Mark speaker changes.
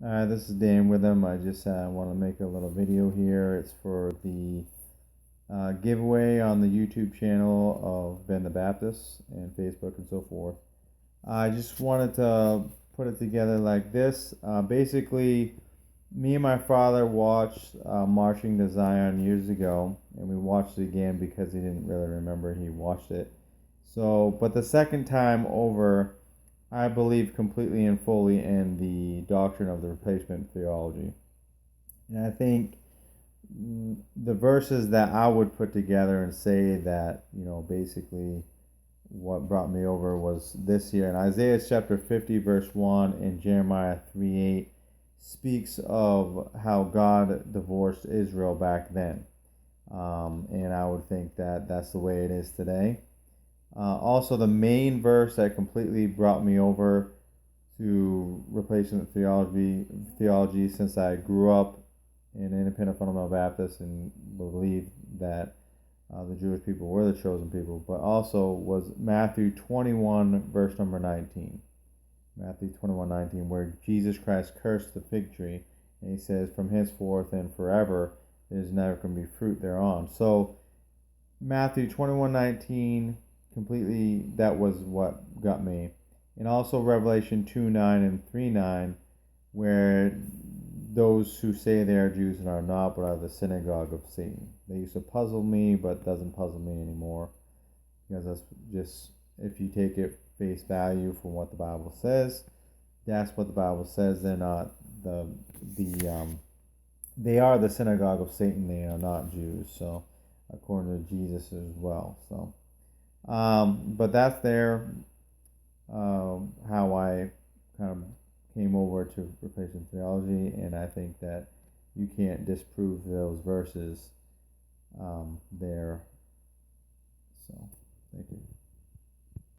Speaker 1: This is Dan with them. I just want to make a little video here. It's for the giveaway on the YouTube channel of Ben the Baptist and Facebook and so forth. I just wanted to put it together like this. Basically, me and my father watched Marching to Zion years ago, and we watched it again because he didn't really remember he watched it. So, but the second time over, I believe completely and fully in the doctrine of the replacement theology. And I think the verses that I would put together and say that, basically what brought me over was this here. In Isaiah chapter 50, verse 1, and Jeremiah 3:8 speaks of how God divorced Israel back then. And I would think that that's the way it is today. Also, the main verse that completely brought me over to replacement theology, since I grew up in independent fundamental Baptist and believed that the Jewish people were the chosen people, but also was Matthew 21, verse number 19. Matthew 21:19, where Jesus Christ cursed the fig tree, and he says, "From henceforth and forever, there's never going to be fruit thereon." So, Matthew 21:19, completely, that was what got me. And also Revelation 2:9 and 3:9, where those who say they are Jews and are not, but are the synagogue of Satan. They used to puzzle me, but doesn't puzzle me anymore, because that's just, if you take it face value for what the Bible says, that's what the Bible says. They're not they are the synagogue of Satan. They are not Jews. So, according to Jesus as well. So, but that's how I kind of came over to replacement theology, and I think that you can't disprove those verses there. So, thank you.